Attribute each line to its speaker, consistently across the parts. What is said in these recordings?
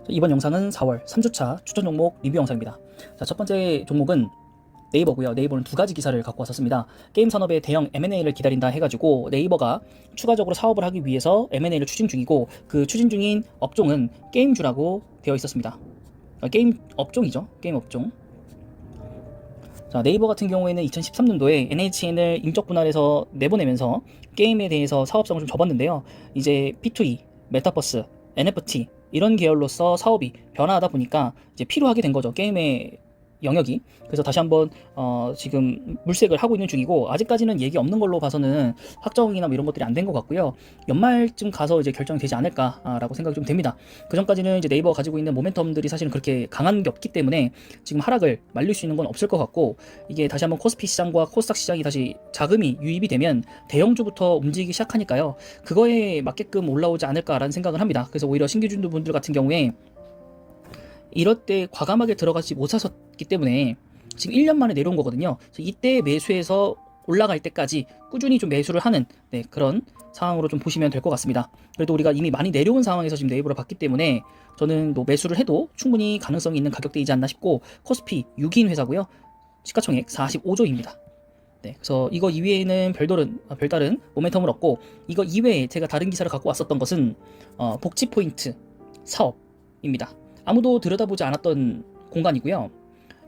Speaker 1: 이번 영상은 4월 3주차 추천 종목 리뷰 영상입니다. 자, 첫 번째 종목은 네이버고요. 네이버는 두 가지 기사를 갖고 왔었습니다. 게임 산업의 대형 M&A를 기다린다 해가지고 네이버가 추가적으로 사업을 하기 위해서 M&A를 추진 중이고, 그 추진 중인 업종은 게임주라고 되어 있었습니다. 게임 업종이죠. 게임 업종. 자, 네이버 같은 경우에는 2013년도에 NHN을 인적 분할해서 내보내면서 게임에 대해서 사업성을 좀 접었는데요. 이제 P2E, 메타버스, NFT 이런 계열로서 사업이 변화하다 보니까 이제 필요하게 된 거죠. 게임의 영역이. 그래서 다시 한번 지금 물색을 하고 있는 중이고, 아직까지는 얘기 없는 걸로 봐서는 확정이나 뭐 이런 것들이 안 된 것 같고요. 연말쯤 가서 이제 결정이 되지 않을까라고 생각이 좀 됩니다. 그 전까지는 이제 네이버가 가지고 있는 모멘텀들이 사실은 그렇게 강한 게 없기 때문에 지금 하락을 말릴 수 있는 건 없을 것 같고, 이게 다시 한번 코스피 시장과 코스닥 시장이 다시 자금이 유입이 되면 대형주부터 움직이기 시작하니까요. 그거에 맞게끔 올라오지 않을까라는 생각을 합니다. 그래서 오히려 신규주도 분들 같은 경우에 이럴 때 과감하게 들어가지 못하셨기 때문에 지금 1년 만에 내려온 거거든요. 이때 매수해서 올라갈 때까지 꾸준히 좀 매수를 하는 그런 상황으로 좀 보시면 될 것 같습니다. 그래도 우리가 이미 많이 내려온 상황에서 지금 네이버를 봤기 때문에 저는 뭐 매수를 해도 충분히 가능성이 있는 가격대이지 않나 싶고, 코스피 6인 회사고요. 시가총액 45조입니다. 그래서 이거 이외에는 별다른 모멘텀을 얻고, 이거 이외에 제가 다른 기사를 갖고 왔었던 것은 복지 포인트 사업입니다. 아무도 들여다보지 않았던 공간이고요.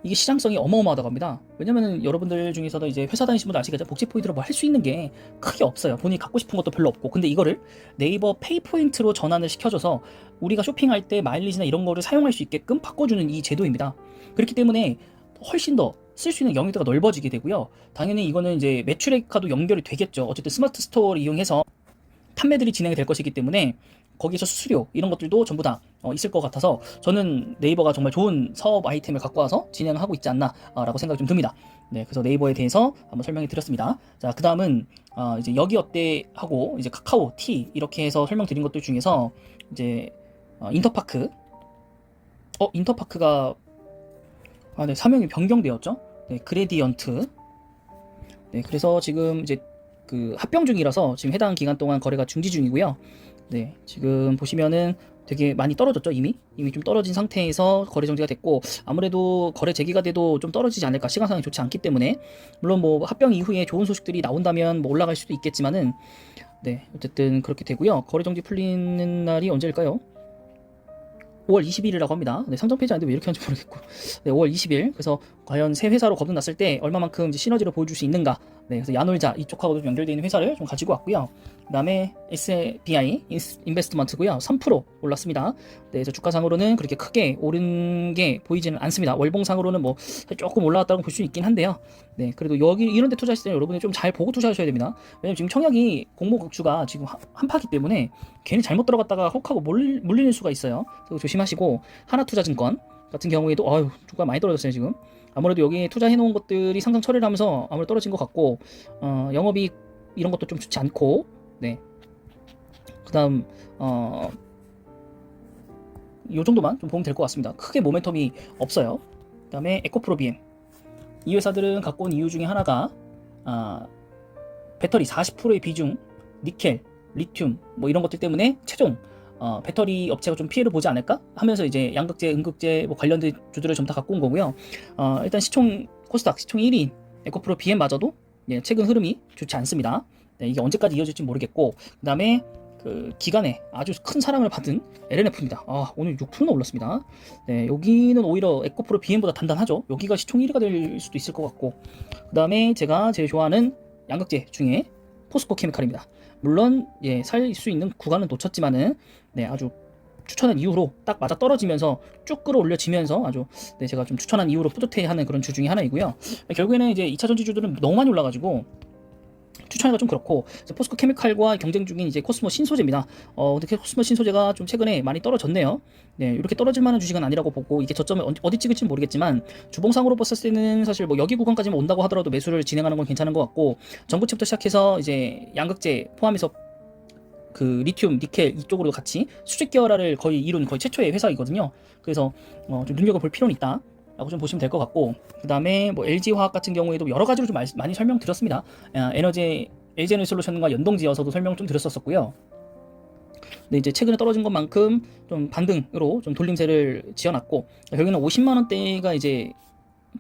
Speaker 1: 이게 시장성이 어마어마하다고 합니다. 왜냐면 여러분들 중에서도 이제 회사 다니시는 분들 아시겠죠? 복지 포인트로 뭐 할 수 있는 게 크게 없어요. 본인이 갖고 싶은 것도 별로 없고. 근데 이거를 네이버 페이 포인트로 전환을 시켜줘서 우리가 쇼핑할 때 마일리지나 이런 거를 사용할 수 있게끔 바꿔주는 이 제도입니다. 그렇기 때문에 훨씬 더 쓸 수 있는 영역대가 넓어지게 되고요. 당연히 이거는 이제 매출액과도 연결이 되겠죠. 어쨌든 스마트 스토어를 이용해서 판매들이 진행이 될 것이기 때문에 거기서 수수료 이런 것들도 전부 다 있을 것 같아서, 저는 네이버가 정말 좋은 사업 아이템을 갖고 와서 진행을 하고 있지 않나 라고 생각이 좀 듭니다. 그래서 네이버에 대해서 한번 설명해 드렸습니다. 자, 그 다음은 이제 여기 어때 하고 이제 카카오 티 이렇게 해서 설명드린 것들 중에서 이제 인터파크 인터파크가 사명이 변경되었죠. 그레디언트. 그래서 지금 이제 그 합병 중이라서 지금 해당 기간 동안 거래가 중지 중이고요. 지금 보시면은 되게 많이 떨어졌죠. 이미 좀 떨어진 상태에서 거래 정지가 됐고, 아무래도 거래 재개가 돼도 좀 떨어지지 않을까, 시간상이 좋지 않기 때문에. 물론 뭐 합병 이후에 좋은 소식들이 나온다면 뭐 올라갈 수도 있겠지만은, 어쨌든 그렇게 되고요. 거래 정지 풀리는 날이 언제일까요? 5월 20일이라고 합니다. 상장 페이지 아닌데 왜 이렇게 하는지 모르겠고. 5월 20일. 그래서 과연 새 회사로 거듭났을 때 얼마만큼 이제 시너지를 보여줄 수 있는가. 그래서 야놀자 이쪽하고도 좀 연결되어 있는 회사를 좀 가지고 왔고요. 그 다음에 SBI 인베스트먼트고요. 3% 올랐습니다. 그래서 주가상으로는 그렇게 크게 오른 게 보이지는 않습니다. 월봉상으로는 뭐 조금 올라왔다고 볼 수 있긴 한데요. 그래도 여기 이런 데 투자하실 때는 여러분이 좀 잘 보고 투자하셔야 됩니다. 왜냐면 지금 청약이 공모주가 지금 한파기 때문에 괜히 잘못 들어갔다가 혹하고 몰리는 수가 있어요. 그래서 조심하시고, 하나투자증권 같은 경우에도 주가 많이 떨어졌어요. 지금 아무래도 여기에 투자해 놓은 것들이 상장 처리를 하면서 아무래도 떨어진 것 같고, 영업이익 이런 것도 좀 좋지 않고, 그 다음 요 정도만 좀 보면 될 것 같습니다. 크게 모멘텀이 없어요. 그 다음에 에코프로비엠, 이 회사들은 갖고 온 이유 중에 하나가 배터리 40%의 비중, 니켈, 리튬 뭐 이런 것들 때문에 최종 배터리 업체가 좀 피해를 보지 않을까 하면서 이제 양극재, 음극재 뭐 관련된 주들을 좀 다 갖고 온 거고요. 일단 코스닥 시총 1위인 에코프로 BM마저도 최근 흐름이 좋지 않습니다. 이게 언제까지 이어질지 모르겠고, 그 다음에 그 기간에 아주 큰 사랑을 받은 LNF입니다. 오늘 6%나 올랐습니다. 여기는 오히려 에코프로 BM보다 단단하죠. 여기가 시총 1위가 될 수도 있을 것 같고, 그 다음에 제가 제일 좋아하는 양극재 중에 포스코 케미칼입니다. 물론 살 수 있는 구간은 놓쳤지만은 아주 추천한 이후로 딱 맞아 떨어지면서 쭉 끌어올려지면서 아주 제가 좀 추천한 이후로 뿌듯해하는 그런 주 중에 하나이고요. 결국에는 이제 2차 전지주들은 너무 많이 올라가지고 추천하기가 좀 그렇고, 포스코 케미칼과 경쟁 중인 이제 코스모 신소재입니다. 근데 코스모 신소재가 좀 최근에 많이 떨어졌네요. 이렇게 떨어질 만한 주식은 아니라고 보고, 이게 저점을 어디 찍을지는 모르겠지만 주봉상으로 봤을 때는 사실 뭐 여기 구간까지만 온다고 하더라도 매수를 진행하는 건 괜찮은 것 같고, 전고체부터 시작해서 이제 양극재 포함해서 그 리튬, 니켈 이쪽으로 같이 수직 계열화를 거의 이룬 거의 최초의 회사이거든요. 그래서 좀 눈여겨볼 필요는 있다 라고 좀 보시면 될 것 같고, 그 다음에 뭐 LG화학 같은 경우에도 여러 가지로 좀 많이 설명드렸습니다. LG에너지솔루션과 연동지어서도 설명 좀 드렸었고요. 근데 이제 최근에 떨어진 것만큼 좀 반등으로 좀 돌림세를 지어놨고, 결국에는 50만 원대가 이제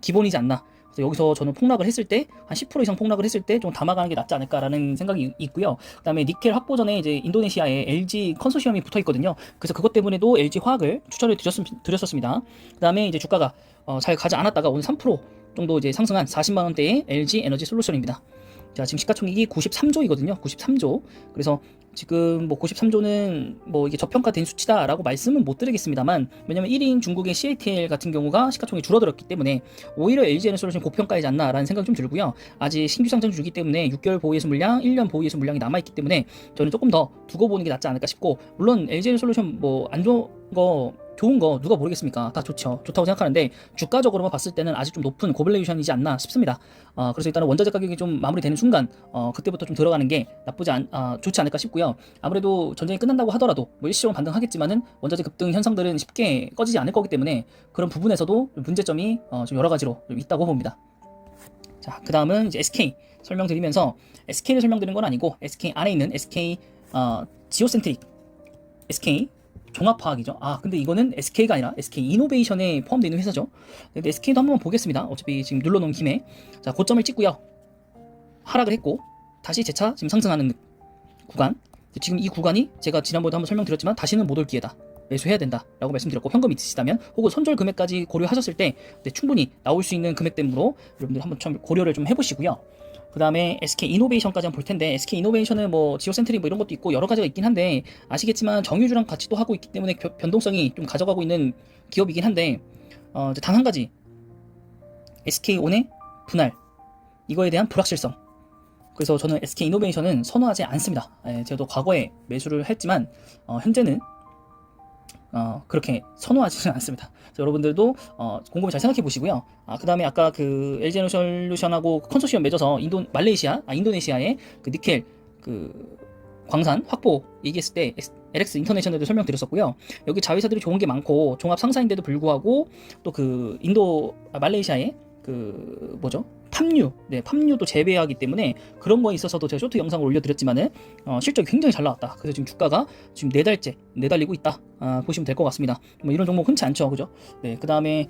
Speaker 1: 기본이지 않나. 그래서 여기서 저는 폭락을 했을 때 한 10% 이상 폭락을 했을 때 좀 담아가는 게 낫지 않을까라는 생각이 있고요. 그다음에 니켈 확보전에 이제 인도네시아에 LG 컨소시엄이 붙어 있거든요. 그래서 그것 때문에도 LG 화학을 추천을 드렸었습니다. 그다음에 이제 주가가 잘 가지 않았다가 오늘 3% 정도 이제 상승한 40만 원대의 LG 에너지 솔루션입니다. 자, 지금 시가총액이 93조이거든요. 93조. 그래서 지금 뭐 93조는 뭐 이게 저평가된 수치다라고 말씀은 못 드리겠습니다만, 왜냐면 1인 중국의 CATL 같은 경우가 시가총액이 줄어들었기 때문에 오히려 LG 에너지솔루션이 고평가이지 않나라는 생각이 좀 들고요. 아직 신규 상장 주기 때문에 6개월 보유예수 물량, 1년 보유예수 물량이 남아있기 때문에 저는 조금 더 두고 보는 게 낫지 않을까 싶고, 물론 LG 에너지솔루션 뭐 안 좋은 거 좋은 거 누가 모르겠습니까? 다 좋죠. 좋다고 생각하는데 주가적으로만 봤을 때는 아직 좀 높은 고밸류에이션이지 않나 싶습니다. 그래서 일단은 원자재 가격이 좀 마무리되는 순간 그때부터 좀 들어가는 게 좋지 않을까 싶고요. 아무래도 전쟁이 끝난다고 하더라도 뭐 일시적으로 반등하겠지만은 원자재 급등 현상들은 쉽게 꺼지지 않을 거기 때문에 그런 부분에서도 문제점이 좀 여러 가지로 좀 있다고 봅니다. 자, 그 다음은 이제 SK 설명드리면서, SK를 설명드리는 건 아니고 SK 안에 있는 SK 지오센트릭 SK 종합화학이죠. 근데 이거는 SK가 아니라 SK 이노베이션에 포함되어 있는 회사죠. 근데 SK도 한번 보겠습니다. 어차피 지금 눌러놓은 김에. 자, 고점을 찍고요. 하락을 했고 다시 재차 지금 상승하는 구간. 지금 이 구간이 제가 지난번에도 한번 설명드렸지만 다시는 못 올 기회다. 매수해야 된다 라고 말씀드렸고, 현금 있으시다면 혹은 손절 금액까지 고려하셨을 때 충분히 나올 수 있는 금액대로 여러분들 한번 좀 고려를 좀 해보시고요. 그 다음에 SK 이노베이션까지 한번 볼 텐데, SK 이노베이션은 뭐 지오센트릭 뭐 이런 것도 있고 여러 가지가 있긴 한데, 아시겠지만 정유주랑 같이 또 하고 있기 때문에 변동성이 좀 가져가고 있는 기업이긴 한데, 단 한 가지, SK온의 분할, 이거에 대한 불확실성. 그래서 저는 SK 이노베이션은 선호하지 않습니다. 제가 또 과거에 매수를 했지만 현재는 그렇게 선호하지는 않습니다. 그래서 여러분들도 곰곰이 잘 생각해 보시고요. 그 다음에 아까 그 LG 에너지솔루션하고 컨소시엄 맺어서 인도네시아의 그 니켈 그 광산 확보 얘기했을 때 LX 인터내셔널도 설명드렸었고요. 여기 자회사들이 좋은 게 많고 종합 상사인데도 불구하고 또 그 말레이시아의 그 뭐죠? 팜유도 재배하기 때문에 그런 거에 있어서도 제가 쇼트 영상을 올려드렸지만은 실적이 굉장히 잘 나왔다. 그래서 지금 주가가 지금 4달째 내달리고 있다. 보시면 될 것 같습니다. 뭐 이런 종목 흔치 않죠, 그죠? 네, 그 다음에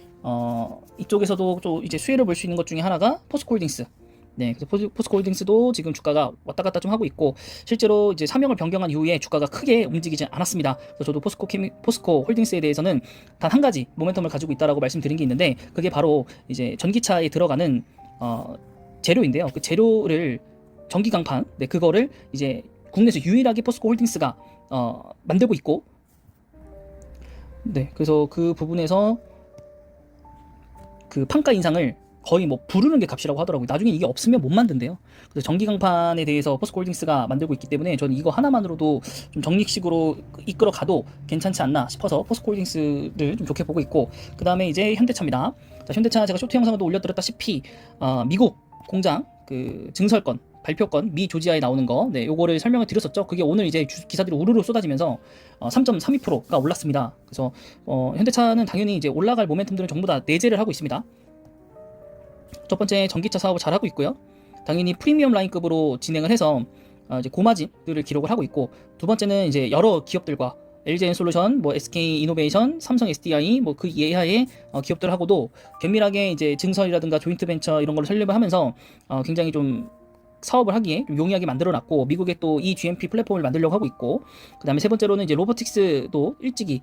Speaker 1: 이쪽에서도 또 이제 수혜를 볼 수 있는 것 중에 하나가 포스코홀딩스. 네, 그래서 포스코홀딩스도 지금 주가가 왔다 갔다 좀 하고 있고, 실제로 이제 사명을 변경한 이후에 주가가 크게 움직이지 않았습니다. 그래서 저도 포스코홀딩스에 대해서는 단 한 가지 모멘텀을 가지고 있다라고 말씀드린 게 있는데, 그게 바로 이제 전기차에 들어가는 재료인데요. 그 재료를 전기 강판, 그거를 이제 국내에서 유일하게 포스코홀딩스가 만들고 있고, 네, 그래서 그 부분에서 그 판가 인상을 거의 뭐 부르는 게 값이라고 하더라고요. 나중에 이게 없으면 못 만든대요. 그래서 전기 강판에 대해서 포스코홀딩스가 만들고 있기 때문에 저는 이거 하나만으로도 좀 적립식으로 이끌어 가도 괜찮지 않나 싶어서 포스코홀딩스를 좀 좋게 보고 있고, 그 다음에 이제 현대차입니다. 자, 현대차 제가 쇼트 영상도 올려드렸다시피 미국 공장 그 증설권 발표권 미 조지아에 나오는 거, 요거를 설명을 드렸었죠. 그게 오늘 이제 기사들이 우르르 쏟아지면서 3.32%가 올랐습니다. 그래서 현대차는 당연히 이제 올라갈 모멘텀들은 전부 다 내재를 하고 있습니다. 첫 번째, 전기차 사업을 잘 하고 있고요. 당연히 프리미엄 라인급으로 진행을 해서 이제 고마진들을 기록을 하고 있고, 두 번째는 이제 여러 기업들과 LG엔솔루션, 뭐 SK 이노베이션, 삼성 SDI, 뭐 그 이하의 기업들하고도 긴밀하게 이제 증설이라든가 조인트 벤처 이런 걸 설립을 하면서 굉장히 좀 사업을 하기에 좀 용이하게 만들어놨고, 미국에 또 이 GMP 플랫폼을 만들려고 하고 있고, 그 다음에 세 번째로는 이제 로보틱스도 일찍이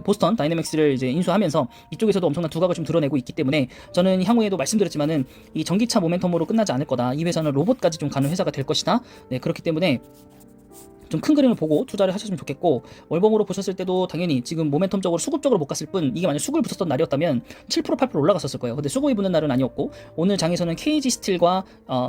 Speaker 1: 보스턴 다이내믹스를 이제 인수하면서 이쪽에서도 엄청난 두각을 좀 드러내고 있기 때문에, 저는 향후에도 말씀드렸지만은 이 전기차 모멘텀으로 끝나지 않을 거다. 이 회사는 로봇까지 좀 가는 회사가 될 것이다. 네, 그렇기 때문에 좀 큰 그림을 보고 투자를 하셨으면 좋겠고, 월봉으로 보셨을 때도 당연히 지금 모멘텀적으로 수급적으로 못 갔을 뿐, 이게 만약 수급이 붙었던 날이었다면 7% 8% 올라갔었을 거예요. 근데 수급이 붙는 날은 아니었고, 오늘 장에서는 KG 스틸과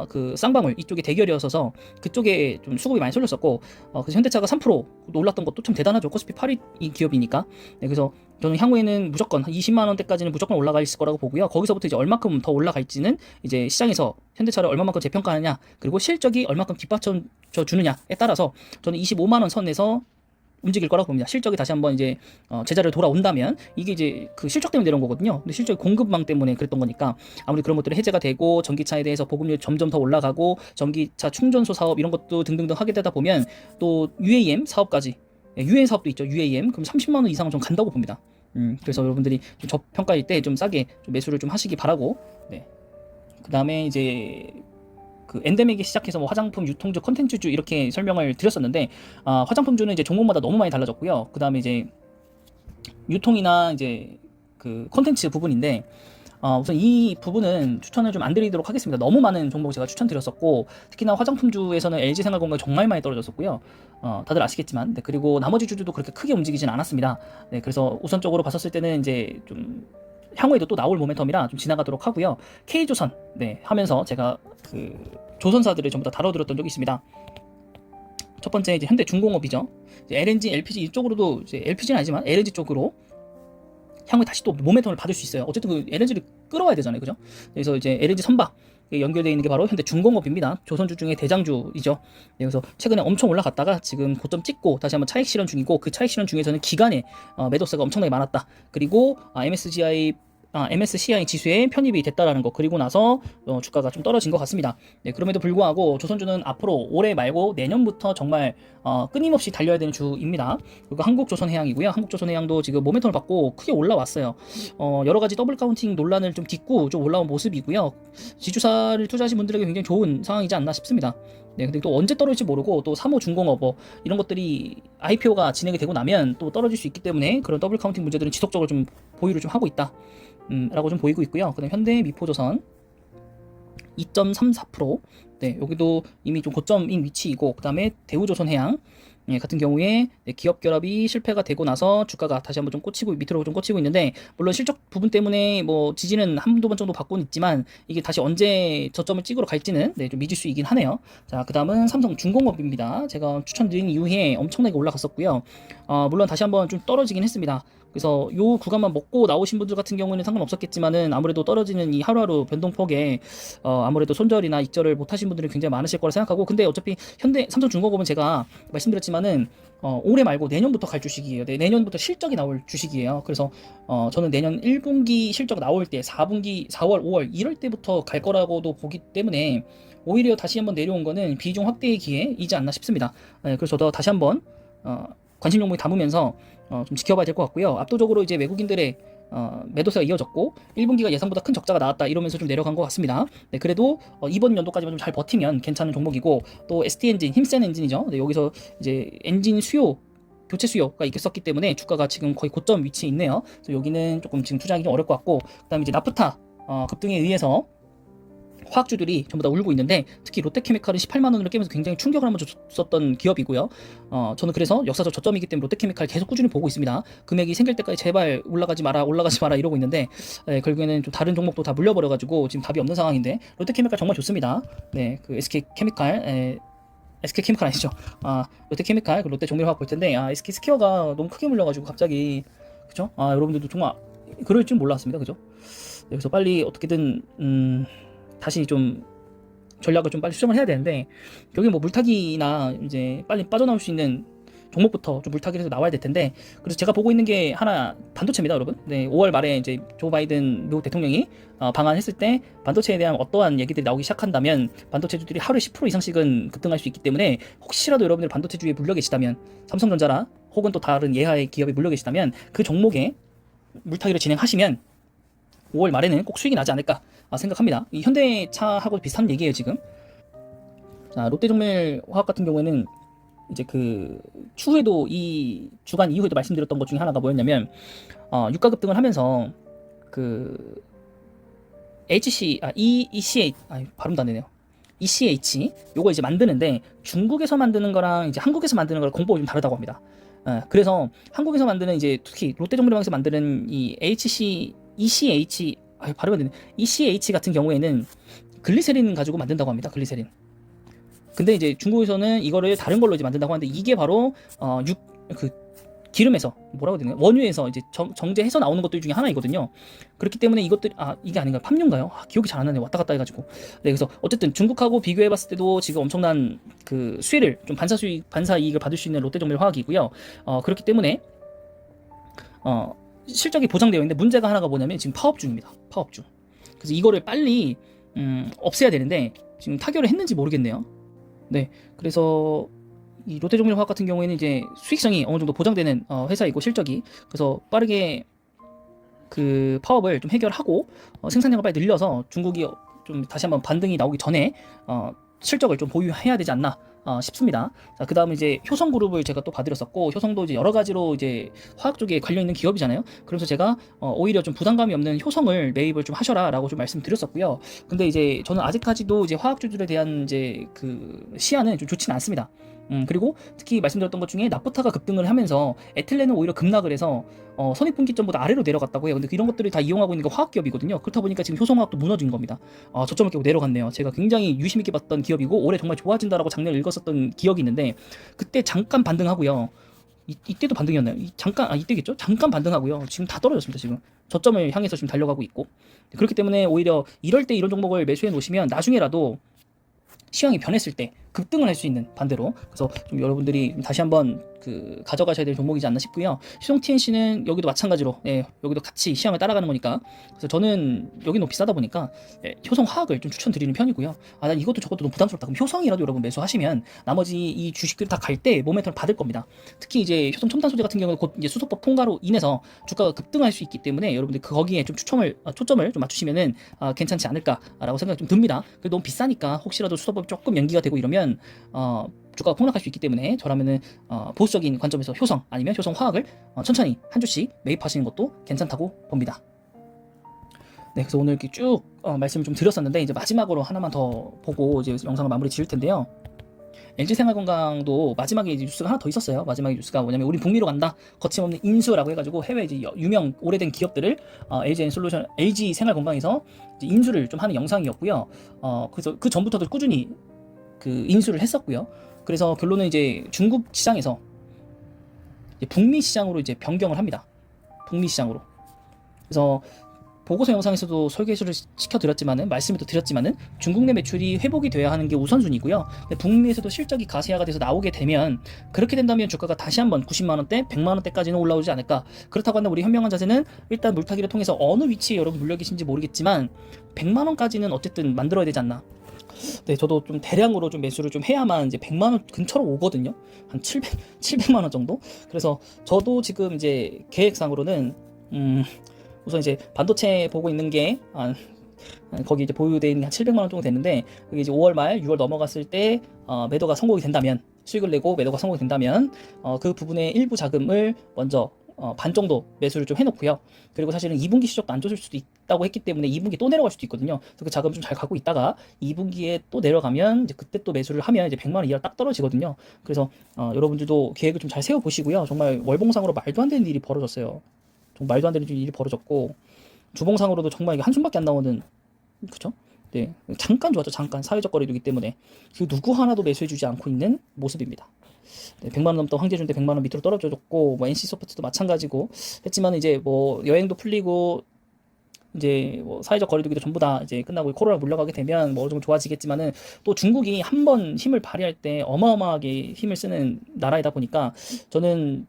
Speaker 1: 그 쌍방울 이쪽에 대결이어서 그쪽에 좀 수급이 많이 쏠렸었고, 그래서 현대차가 3% 올랐던 것도 참 대단하죠. 코스피 8위 기업이니까. 네, 그래서 저는 향후에는 무조건 20만 원대까지는 무조건 올라가 있을 거라고 보고요. 거기서부터 이제 얼마큼 더 올라갈지는 이제 시장에서 현대차를 얼마만큼 재평가하느냐, 그리고 실적이 얼마큼 뒷받쳐 주느냐에 따라서 저는 25만 원 선에서 움직일 거라고 봅니다. 실적이 다시 한번 이제 제자리를 돌아온다면, 이게 이제 그 실적 때문에 내려온 거거든요. 근데 실적이 공급망 때문에 그랬던 거니까 아무리 그런 것들이 해제가 되고 전기차에 대해서 보급률이 점점 더 올라가고 전기차 충전소 사업 이런 것도 등등등 하게 되다 보면 또 UAM 사업까지 UAM 사업도 있죠. UAM. 그럼 30만 원 이상은 좀 간다고 봅니다. 그래서 여러분들이 좀 저평가일 때 좀 싸게 좀 매수를 좀 하시기 바라고. 네. 그다음에 이제 그 엔데믹이 시작해서 뭐 화장품 유통주, 컨텐츠주 이렇게 설명을 드렸었는데, 화장품주는 이제 종목마다 너무 많이 달라졌고요. 그다음에 이제 유통이나 이제 그 컨텐츠 부분인데, 우선 이 부분은 추천을 좀 안 드리도록 하겠습니다. 너무 많은 종목을 제가 추천드렸었고, 특히나 화장품주에서는 LG생활건강이 정말 많이 떨어졌었고요. 다들 아시겠지만, 네, 그리고 나머지 주주도 그렇게 크게 움직이진 않았습니다. 네, 그래서 우선적으로 봤었을 때는 이제 좀 향후에도 또 나올 모멘텀이라 좀 지나가도록 하고요. K조선, 네, 하면서 제가 그 조선사들을 전부 다 다뤄드렸던 적이 있습니다. 첫 번째 이제 현대중공업이죠. 이제 LNG, LPG 이쪽으로도 이제 LPG는 아니지만 LNG 쪽으로 향후에 다시 또 모멘텀을 받을 수 있어요. 어쨌든 그 LNG를 끌어와야 되잖아요, 그죠? 그래서 이제 LNG 선박 연결되어 있는 게 바로 현대중공업입니다. 조선주 중에 대장주이죠. 그래서 최근에 엄청 올라갔다가 지금 고점 찍고 다시 한번 차익 실현 중이고, 그 차익 실현 중에서는 기간에 매도세가 엄청나게 많았다. 그리고 MSCI 지수에 편입이 됐다라는 거, 그리고 나서 주가가 좀 떨어진 것 같습니다. 네, 그럼에도 불구하고 조선주는 앞으로 올해 말고 내년부터 정말 끊임없이 달려야 되는 주입니다. 그리고 한국조선해양이고요. 한국조선해양도 지금 모멘텀을 받고 크게 올라왔어요. 여러 가지 더블 카운팅 논란을 좀 딛고 좀 올라온 모습이고요. 지주사를 투자하신 분들에게 굉장히 좋은 상황이지 않나 싶습니다. 네, 근데 또 언제 떨어질지 모르고, 또 3호 중공업 이런 것들이 IPO가 진행이 되고 나면 또 떨어질 수 있기 때문에 그런 더블 카운팅 문제들은 지속적으로 좀 보유를 좀 하고 있다. 라고 좀 보이고 있고요. 그다음 현대미포조선 2.34%. 네, 여기도 이미 좀 고점인 위치이고, 그다음에 대우조선해양 같은 경우에 기업 결합이 실패가 되고 나서 주가가 다시 한번 좀 꽂히고 밑으로 좀 꽂히고 있는데, 물론 실적 부분 때문에 뭐 지지는 한두 번 정도 받고는 있지만 이게 다시 언제 저점을 찍으러 갈지는 좀 미지수이긴 하네요. 자, 그다음은 삼성중공업입니다. 제가 추천드린 이후에 엄청나게 올라갔었고요. 물론 다시 한번 좀 떨어지긴 했습니다. 그래서 요 구간만 먹고 나오신 분들 같은 경우는 상관없었겠지만은, 아무래도 떨어지는 이 하루하루 변동폭에 아무래도 손절이나 익절을 못 하신 분들이 굉장히 많으실 거라 생각하고, 근데 어차피 삼성중공업은 제가 말씀드렸지만은 올해 말고 내년부터 갈 주식이에요. 네, 내년부터 실적이 나올 주식이에요. 그래서 저는 내년 1분기 실적 나올 때 4분기 4월, 5월 이럴 때부터 갈 거라고도 보기 때문에, 오히려 다시 한번 내려온 거는 비중 확대의 기회이지 않나 싶습니다. 네, 그래서 저도 다시 한번 관심 종목에 담으면서 좀 지켜봐야 될 것 같고요. 압도적으로 이제 외국인들의 매도세가 이어졌고 1분기가 예상보다 큰 적자가 나왔다 이러면서 좀 내려간 것 같습니다. 네, 그래도 이번 연도까지만 좀 잘 버티면 괜찮은 종목이고, 또 ST 엔진, 힘센 엔진이죠. 네, 여기서 이제 엔진 수요, 교체 수요가 있었기 때문에 주가가 지금 거의 고점 위치에 있네요. 그래서 여기는 조금 지금 투자하기 좀 어려울 것 같고, 그다음에 이제 나프타 급등에 의해서 화학주들이 전부 다 울고 있는데, 특히 롯데케미칼은 18만 원으로 깨면서 굉장히 충격을 한번 줬었던 기업이고요. 저는 그래서 역사적 저점이기 때문에 롯데케미칼 계속 꾸준히 보고 있습니다. 금액이 생길 때까지 제발 올라가지 마라 이러고 있는데, 결국에는 좀 다른 종목도 다 물려버려가지고 지금 답이 없는 상황인데, 롯데케미칼 정말 좋습니다. 네, 그 SK케미칼 아니죠. 롯데케미칼, 그 롯데 종밀화학 볼 텐데, SK스퀘어가 너무 크게 물려가지고 갑자기, 그죠? 여러분들도 정말 그럴 줄 몰랐습니다. 그죠? 그래서 빨리 어떻게든 다시 좀 전략을 좀 빨리 수정을 해야 되는데, 여기 뭐 물타기나 이제 빨리 빠져나올 수 있는 종목부터 좀 물타기를 해서 나와야 될 텐데, 그래서 제가 보고 있는 게 하나 반도체입니다, 여러분. 네, 5월 말에 이제 조 바이든 미국 대통령이 방한했을 때 반도체에 대한 어떠한 얘기들이 나오기 시작한다면 반도체주들이 하루에 10% 이상씩은 급등할 수 있기 때문에, 혹시라도 여러분들 반도체주에 물려 계시다면, 삼성전자라 혹은 또 다른 예하의 기업에 물려 계시다면 그 종목에 물타기를 진행하시면 5월 말에는 꼭 수익이 나지 않을까 생각합니다. 이 현대차하고 비슷한 얘기예요, 지금. 자, 롯데종밀화학 같은 경우에는 이제 그 추후에도 이 주간 이후에도 말씀드렸던 것 중에 하나가 뭐였냐면, 유가 급등을 하면서 그 ECH 발음도 안 되네요. ECH 요거 이제 만드는데, 중국에서 만드는 거랑 이제 한국에서 만드는 거랑 공법이 좀 다르다고 합니다. 그래서 한국에서 만드는 이제 특히 롯데종밀화학에서 만드는 이 ECH 발음이 안 되네. ECH 같은 경우에는 글리세린 가지고 만든다고 합니다. 글리세린. 근데 이제 중국에서는 이거를 다른 걸로 이제 만든다고 하는데, 이게 바로 기름에서 뭐라고 해야 되나, 원유에서 이제 정제해서 나오는 것들 중에 하나이거든요. 그렇기 때문에 이것들 이게 아닌가요? 팜유인가요? 기억이 잘 안 나네요. 왔다 갔다 해가지고. 네, 그래서 어쨌든 중국하고 비교해봤을 때도 지금 엄청난 그 수혜를 좀 반사 이익을 받을 수 있는 롯데종밀화학이고요. 그렇기 때문에 실적이 보장되어 있는데, 문제가 하나가 뭐냐면 지금 파업중입니다. 파업중. 그래서 이거를 빨리 없애야 되는데 지금 타결을 했는지 모르겠네요. 네, 그래서 이 롯데종밀화학 같은 경우에는 이제 수익성이 어느 정도 보장되는 회사이고 실적이, 그래서 빠르게 그 파업을 좀 해결하고 생산량을 빨리 늘려서 중국이 좀 다시 한번 반등이 나오기 전에 실적을 좀 보유해야 되지 않나 싶습니다. 자, 그 다음에 이제 효성그룹을 제가 또 봐드렸었고, 효성도 이제 여러 가지로 이제 화학 쪽에 관련 있는 기업이잖아요. 그래서 제가 오히려 좀 부담감이 없는 효성을 매입을 좀 하셔라라고 좀 말씀드렸었고요. 근데 이제 저는 아직까지도 이제 화학주들에 대한 이제 그 시야는 좀 좋지는 않습니다. 그리고 특히 말씀드렸던 것 중에 나프타가 급등을 하면서 에틸렌은 오히려 급락을 해서 선입분기점보다 아래로 내려갔다고 해요. 근데 이런 것들을 다 이용하고 있는 게 화학기업이거든요. 그렇다 보니까 지금 효성화학도 무너진 겁니다. 저점을 깨고 내려갔네요. 제가 굉장히 유심 있게 봤던 기업이고 올해 정말 좋아진다라고 작년에 읽었었던 기억이 있는데, 그때 잠깐 반등하고요. 이때도 반등이었나요? 이때겠죠? 잠깐 반등하고요. 지금 다 떨어졌습니다. 지금 저점을 향해서 지금 달려가고 있고, 그렇기 때문에 오히려 이럴 때 이런 종목을 매수해 놓으시면 나중에라도 시황이 변했을 때 급등을 할 수 있는, 반대로. 그래서 좀 여러분들이 다시 한번 가져가셔야 될 종목이지 않나 싶고요. 효성 TNC는 여기도 마찬가지로 여기도 같이 시황을 따라가는 거니까, 그래서 저는 여기 높이 싸다 보니까 효성 화학을 좀 추천드리는 편이고요. 난 이것도 저것도 너무 부담스럽다, 그럼 효성이라도 여러분 매수하시면 나머지 이 주식들 다 갈 때 모멘텀을 받을 겁니다. 특히 이제 효성 첨단 소재 같은 경우는 곧 이제 수소법 통과로 인해서 주가가 급등할 수 있기 때문에 여러분들 거기에 좀 초점을 좀 맞추시면은 괜찮지 않을까라고 생각이 좀 듭니다. 너무 비싸니까 혹시라도 수소법 조금 연기가 되고 이러면 주가가 폭락할 수 있기 때문에 저라면은 보수적인 관점에서 효성 아니면 효성화학을 천천히 한 주씩 매입하시는 것도 괜찮다고 봅니다. 네, 그래서 오늘 이렇게 쭉 말씀을 좀 드렸었는데, 이제 마지막으로 하나만 더 보고 이제 영상을 마무리 지을 텐데요. LG생활건강도 마지막에 이제 뉴스가 하나 더 있었어요. 마지막에 뉴스가 뭐냐면 우리 북미로 간다, 거침없는 인수라고 해가지고 해외 이제 유명 오래된 기업들을 LG생활건강에서 이제 인수를 좀 하는 영상이었고요. 그래서 그 전부터도 꾸준히 인수를 했었고요. 그래서 결론은 이제 중국 시장에서 이제 북미 시장으로 이제 변경을 합니다. 북미 시장으로. 그래서 보고서 영상에서도 설계를 시켜드렸지만은, 말씀을 또 드렸지만은, 중국 내 매출이 회복이 돼야 하는 게 우선순위고요. 북미에서도 실적이 가세화가 돼서 나오게 되면, 그렇게 된다면 주가가 다시 한번 90만원대, 100만원대까지는 올라오지 않을까. 그렇다고 한다면 우리 현명한 자세는 일단 물타기를 통해서 어느 위치에 여러분 물려 계신지 모르겠지만 100만원까지는 어쨌든 만들어야 되지 않나. 네, 저도 좀 대량으로 좀 매수를 좀 해야만 이제 100만원 근처로 오거든요. 한 700만원 정도? 그래서 저도 지금 이제 계획상으로는, 우선 이제 반도체 보고 있는 게 거기 이제 보유되어 있는 게 한 700만원 정도 됐는데, 그게 이제 5월 말 6월 넘어갔을 때 매도가 성공이 된다면, 수익을 내고 매도가 성공이 된다면 그 부분의 일부 자금을 먼저 반 정도 매수를 좀 해놓고요. 그리고 사실은 2분기 실적도 안 좋을 수도 있다고 했기 때문에 2분기 또 내려갈 수도 있거든요. 그래서 그 자금 좀 잘 갖고 있다가 2분기에 또 내려가면 이제 그때 또 매수를 하면 이제 100만원 이하 딱 떨어지거든요. 그래서 여러분들도 계획을 좀 잘 세워 보시고요. 정말 월봉상으로 말도 안 되는 일이 벌어졌어요. 정말 말도 안 되는 일이 벌어졌고, 주봉상으로도 정말 이게 한숨밖에 안 나오는, 그쵸? 네, 잠깐 좋았죠. 잠깐 사회적 거리두기 때문에. 그 누구 하나도 매수해주지 않고 있는 모습입니다. 네, 100만원 넘던 황제준 때 100만원 밑으로 떨어져줬고, 뭐 NC소프트도 마찬가지고 했지만, 이제 뭐 여행도 풀리고 이제 뭐 사회적 거리두기도 전부 다 이제 끝나고 코로나 물러가게 되면 뭐 어느 정도 좋아지겠지만은, 또 중국이 한번 힘을 발휘할 때 어마어마하게 힘을 쓰는 나라이다 보니까 저는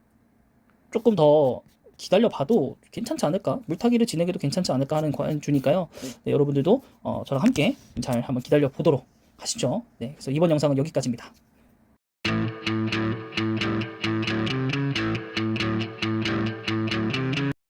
Speaker 1: 조금 더 기다려봐도 괜찮지 않을까, 물타기를 진행해도 괜찮지 않을까 하는 관주니까요. 네, 여러분들도 저랑 함께 잘 한번 기다려 보도록 하시죠. 네, 그래서 이번 영상은 여기까지입니다.